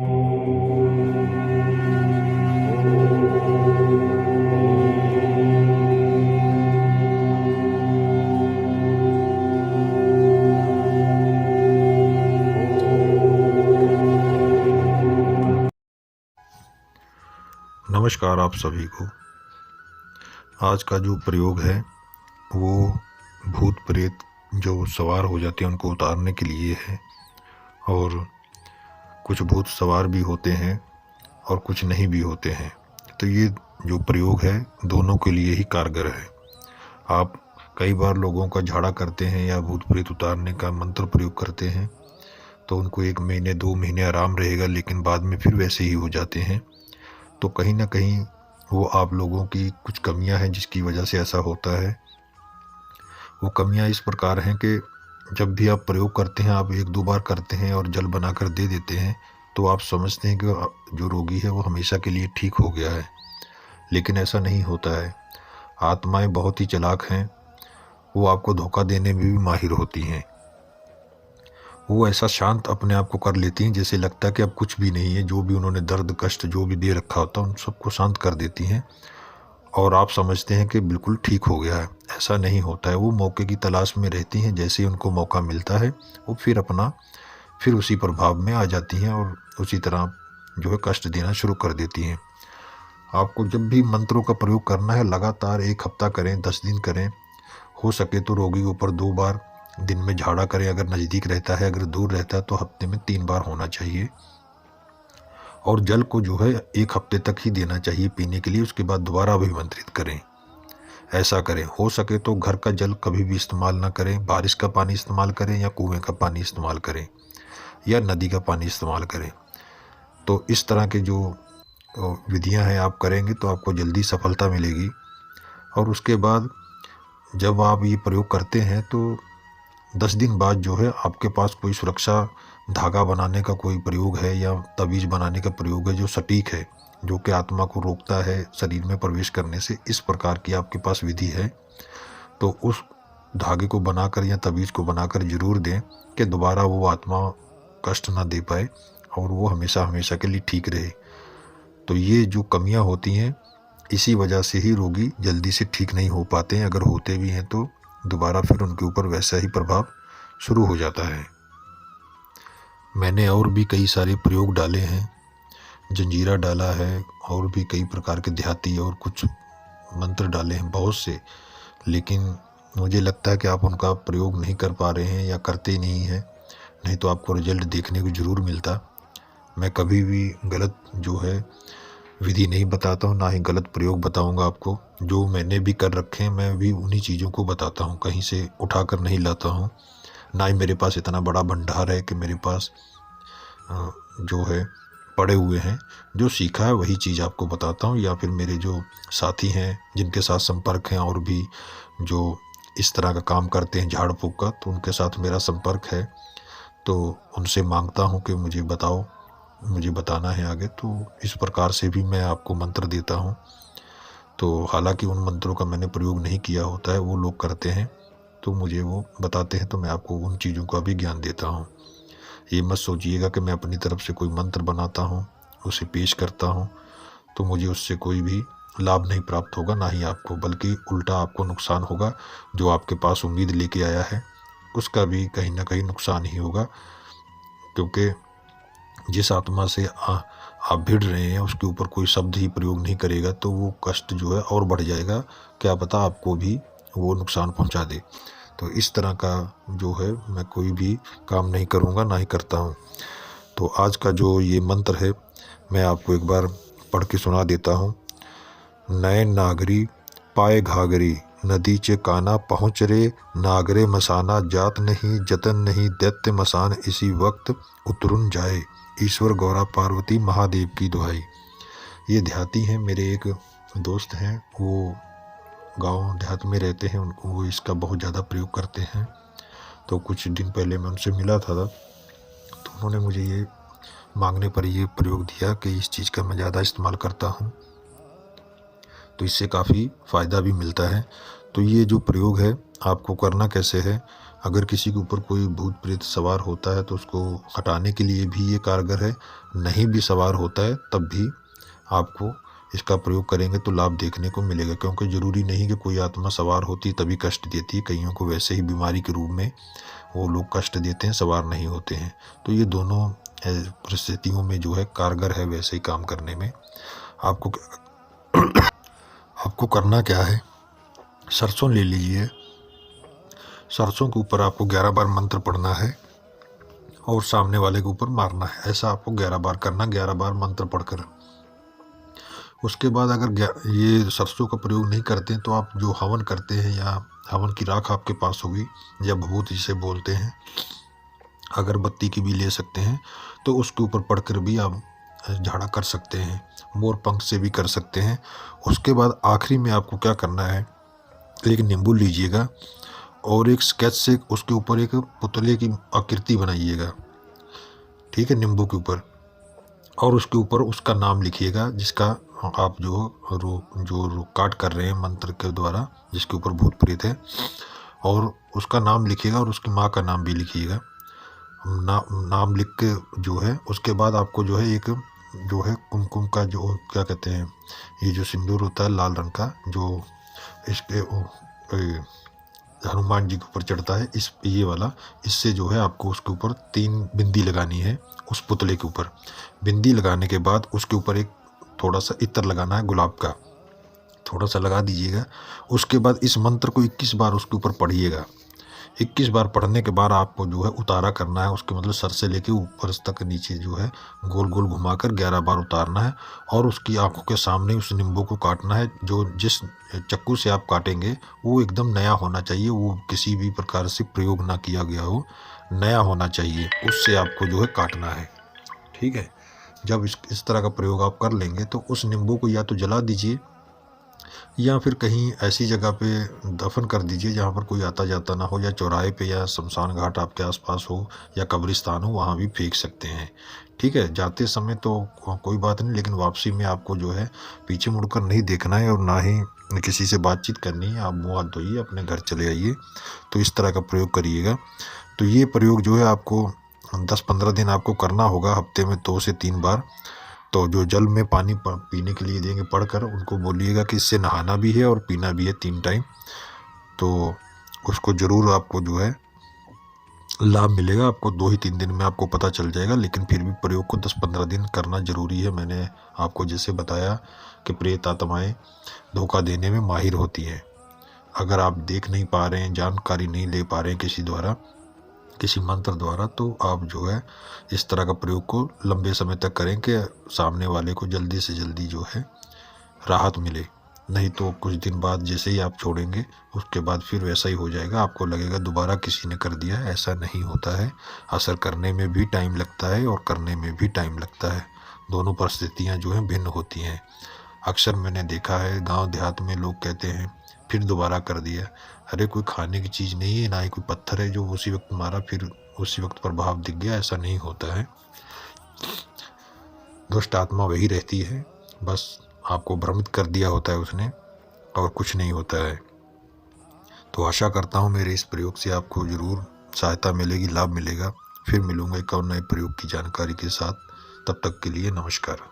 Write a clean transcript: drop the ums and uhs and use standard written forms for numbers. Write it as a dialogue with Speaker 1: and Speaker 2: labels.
Speaker 1: नमस्कार आप सभी को। आज का जो प्रयोग है वो भूत प्रेत जो सवार हो जाते हैं उनको उतारने के लिए है। और कुछ भूत सवार भी होते हैं और कुछ नहीं भी होते हैं। तो ये जो प्रयोग है दोनों के लिए ही कारगर है। आप कई बार लोगों का झाड़ा करते हैं या भूत प्रेत उतारने का मंत्र प्रयोग करते हैं तो उनको 1 महीने 2 महीने आराम रहेगा, लेकिन बाद में फिर वैसे ही हो जाते हैं। तो कहीं ना कहीं वो आप लोगों की कुछ कमियां हैं जिसकी वजह से ऐसा होता है। वो कमियां इस प्रकार हैं कि जब भी आप प्रयोग करते हैं, आप 1-2 बार करते हैं और जल बनाकर दे देते हैं तो आप समझते हैं कि जो रोगी है वो हमेशा के लिए ठीक हो गया है, लेकिन ऐसा नहीं होता है। आत्माएं बहुत ही चालाक हैं, वो आपको धोखा देने में भी माहिर होती हैं। वो ऐसा शांत अपने आप को कर लेती हैं जैसे लगता है कि अब कुछ भी नहीं है। जो भी उन्होंने दर्द कष्ट जो भी दे रखा होता है उन सबको शांत कर देती हैं और आप समझते हैं कि बिल्कुल ठीक हो गया है। ऐसा नहीं होता है। वो मौके की तलाश में रहती हैं, जैसे ही उनको मौका मिलता है वो फिर उसी प्रभाव में आ जाती हैं और उसी तरह जो है कष्ट देना शुरू कर देती हैं। आपको जब भी मंत्रों का प्रयोग करना है लगातार 1 हफ्ता करें, 10 दिन करें, हो सके तो रोगी के ऊपर 2 बार दिन में झाड़ा करें। अगर नज़दीक रहता है, अगर दूर रहता है तो हफ्ते में 3 बार होना चाहिए। और जल को जो है 1 हफ्ते तक ही देना चाहिए पीने के लिए, उसके बाद दोबारा अभिमंत्रित करें। ऐसा करें। हो सके तो घर का जल कभी भी इस्तेमाल ना करें, बारिश का पानी इस्तेमाल करें या कुएं का पानी इस्तेमाल करें या नदी का पानी इस्तेमाल करें। तो इस तरह के जो विधियां हैं आप करेंगे तो आपको जल्दी सफलता मिलेगी। और उसके बाद जब आप ये प्रयोग करते हैं तो 10 दिन बाद जो है आपके पास कोई सुरक्षा धागा बनाने का कोई प्रयोग है या तवीज़ बनाने का प्रयोग है जो सटीक है, जो कि आत्मा को रोकता है शरीर में प्रवेश करने से, इस प्रकार की आपके पास विधि है, तो उस धागे को बनाकर या तवीज़ को बनाकर ज़रूर दें कि दोबारा वो आत्मा कष्ट ना दे पाए और वो हमेशा हमेशा के लिए ठीक रहे। तो ये जो कमियां होती हैं इसी वजह से ही रोगी जल्दी से ठीक नहीं हो पाते हैं। अगर होते भी हैं तो दोबारा फिर उनके ऊपर वैसा ही प्रभाव शुरू हो जाता है। मैंने और भी कई सारे प्रयोग डाले हैं, जंजीरा डाला है और भी कई प्रकार के देहाती और कुछ मंत्र डाले हैं बहुत से, लेकिन मुझे लगता है कि आप उनका प्रयोग नहीं कर पा रहे हैं या करते ही नहीं हैं, नहीं तो आपको रिजल्ट देखने को ज़रूर मिलता। मैं कभी भी गलत जो है विधि नहीं बताता हूँ, ना ही गलत प्रयोग बताऊँगा आपको। जो मैंने भी कर रखे हैं मैं भी उन्हीं चीज़ों को बताता हूँ, कहीं से उठा कर नहीं लाता हूँ। ना ही मेरे पास इतना बड़ा भंडार है कि मेरे पास जो है पड़े हुए हैं। जो सीखा है वही चीज़ आपको बताता हूँ, या फिर मेरे जो साथी हैं जिनके साथ संपर्क हैं और भी जो इस तरह का काम करते हैं झाड़ फूँक का, तो उनके साथ मेरा संपर्क है, तो उनसे मांगता हूँ कि मुझे बताओ, मुझे बताना है आगे। तो इस प्रकार से भी मैं आपको मंत्र देता हूँ। तो हालांकि उन मंत्रों का मैंने प्रयोग नहीं किया होता है, वो लोग करते हैं तो मुझे वो बताते हैं, तो मैं आपको उन चीज़ों का भी ज्ञान देता हूँ। ये मत सोचिएगा कि मैं अपनी तरफ से कोई मंत्र बनाता हूँ, उसे पेश करता हूँ तो मुझे उससे कोई भी लाभ नहीं प्राप्त होगा, ना ही आपको, बल्कि उल्टा आपको नुकसान होगा। जो आपके पास उम्मीद लेके आया है उसका भी कहीं ना कहीं नुकसान ही होगा, क्योंकि जिस आत्मा से आप भिड़ रहे हैं उसके ऊपर कोई शब्द ही प्रयोग नहीं करेगा तो वो कष्ट जो है और बढ़ जाएगा, क्या पता आपको भी वो नुकसान पहुंचा दे। तो इस तरह का जो है मैं कोई भी काम नहीं करूंगा, ना ही करता हूं। तो आज का जो ये मंत्र है मैं आपको एक बार पढ़ के सुना देता हूं। नयन नागरी पाए घाघरी, नदी चे काना पहुँच रे, नागरे मसाना जात नहीं, जतन नहीं दैत्य मसान, इसी वक्त उतरुन जाए, ईश्वर गौरा पार्वती महादेव की दुहाई। ये देहाती हैं, मेरे एक दोस्त हैं, वो गांव देहात में रहते हैं, उनको वो इसका बहुत ज़्यादा प्रयोग करते हैं। तो कुछ दिन पहले मैं उनसे मिला था तो उन्होंने मुझे ये मांगने पर ये प्रयोग दिया कि इस चीज़ का मैं ज़्यादा इस्तेमाल करता हूँ तो इससे काफ़ी फ़ायदा भी मिलता है। तो ये जो प्रयोग है आपको करना कैसे है, अगर किसी के ऊपर कोई भूत प्रेत सवार होता है तो उसको हटाने के लिए भी ये कारगर है। नहीं भी सवार होता है तब भी आपको इसका प्रयोग करेंगे तो लाभ देखने को मिलेगा, क्योंकि ज़रूरी नहीं कि कोई आत्मा सवार होती तभी कष्ट देती है। कईयों को वैसे ही बीमारी के रूप में वो लोग कष्ट देते हैं, सवार नहीं होते हैं। तो ये दोनों परिस्थितियों में जो है कारगर है वैसे ही काम करने में। आपको करना क्या है, सरसों ले लीजिए। सरसों के ऊपर आपको 11 बार मंत्र पढ़ना है और सामने वाले के ऊपर मारना है। ऐसा आपको 11 बार करना, 11 बार मंत्र पढ़कर। उसके बाद अगर ये सरसों का प्रयोग नहीं करते हैं तो आप जो हवन करते हैं या हवन की राख आपके पास होगी या भभूत जिसे बोलते हैं, अगरबत्ती की भी ले सकते हैं, तो उसके ऊपर पढ़कर भी आप झाड़ा कर सकते हैं। मोर पंख से भी कर सकते हैं। उसके बाद आखिरी में आपको क्या करना है, एक नींबू लीजिएगा और एक स्केच से उसके ऊपर एक पुतले की आकृति बनाइएगा, ठीक है, नींबू के ऊपर, और उसके ऊपर उसका नाम लिखिएगा जिसका आप जो काट कर रहे हैं मंत्र के द्वारा, जिसके ऊपर भूत प्रेत है, और उसका नाम लिखिएगा और उसकी माँ का नाम भी लिखिएगा। नाम लिख के जो है उसके बाद आपको जो है एक जो है कुमकुम का जो क्या कहते हैं, ये जो सिंदूर होता है लाल रंग का, जो इसके हनुमान जी के ऊपर चढ़ता है, ये वाला, इससे जो है आपको उसके ऊपर 3 बिंदी लगानी है उस पुतले के ऊपर। बिंदी लगाने के बाद उसके ऊपर एक थोड़ा सा इत्र लगाना है गुलाब का, थोड़ा सा लगा दीजिएगा। उसके बाद इस मंत्र को 21 बार उसके ऊपर पढ़िएगा। 21 बार पढ़ने के बाद आपको जो है उतारा करना है, उसके मतलब सर से लेके ऊपर तक नीचे जो है गोल गोल घुमाकर 11 बार उतारना है और उसकी आंखों के सामने उस नींबू को काटना है। जो जिस चक्कू से आप काटेंगे वो एकदम नया होना चाहिए, वो किसी भी प्रकार से प्रयोग ना किया गया हो, नया होना चाहिए, उससे आपको जो है काटना है, ठीक है। जब इस तरह का प्रयोग आप कर लेंगे तो उस नींबू को या तो जला दीजिए या फिर कहीं ऐसी जगह पे दफन कर दीजिए जहाँ पर कोई आता जाता ना हो, या चौराहे पे या शमशान घाट आपके आसपास हो या कब्रिस्तान हो, वहाँ भी फेंक सकते हैं, ठीक है। जाते समय तो कोई बात नहीं, लेकिन वापसी में आपको जो है पीछे मुड़कर नहीं देखना है और ना ही किसी से बातचीत करनी है। आप मुँह हाथ धोइए, अपने घर चले आइए। तो इस तरह का प्रयोग करिएगा। तो ये प्रयोग जो है आपको 10-15 दिन आपको करना होगा, हफ्ते में 2 से 3 बार। तो जो जल में पानी पीने के लिए देंगे पढ़कर, उनको बोलिएगा कि इससे नहाना भी है और पीना भी है 3 टाइम, तो उसको ज़रूर आपको जो है लाभ मिलेगा। आपको 2 ही 3 दिन में आपको पता चल जाएगा, लेकिन फिर भी प्रयोग को 10-15 दिन करना ज़रूरी है। मैंने आपको जैसे बताया कि प्रेत आत्माएँ धोखा देने में माहिर होती हैं। अगर आप देख नहीं पा रहे हैं, जानकारी नहीं ले पा रहे हैं किसी द्वारा, किसी मंत्र द्वारा, तो आप जो है इस तरह का प्रयोग को लंबे समय तक करें कि सामने वाले को जल्दी से जल्दी जो है राहत मिले। नहीं तो कुछ दिन बाद जैसे ही आप छोड़ेंगे उसके बाद फिर वैसा ही हो जाएगा, आपको लगेगा दोबारा किसी ने कर दिया। ऐसा नहीं होता है। असर करने में भी टाइम लगता है और करने में भी टाइम लगता है। दोनों परिस्थितियाँ जो हैं भिन्न होती हैं। अक्सर मैंने देखा है गांव देहात में लोग कहते हैं फिर दोबारा कर दिया। अरे कोई खाने की चीज़ नहीं है, ना ही कोई पत्थर है जो उसी वक्त मारा फिर उसी वक्त प्रभाव दिख गया, ऐसा नहीं होता है। दुष्ट आत्मा वही रहती है, बस आपको भ्रमित कर दिया होता है उसने, और कुछ नहीं होता है। तो आशा करता हूँ मेरे इस प्रयोग से आपको ज़रूर सहायता मिलेगी, लाभ मिलेगा। फिर मिलूँगा एक और नए प्रयोग की जानकारी के साथ। तब तक के लिए नमस्कार।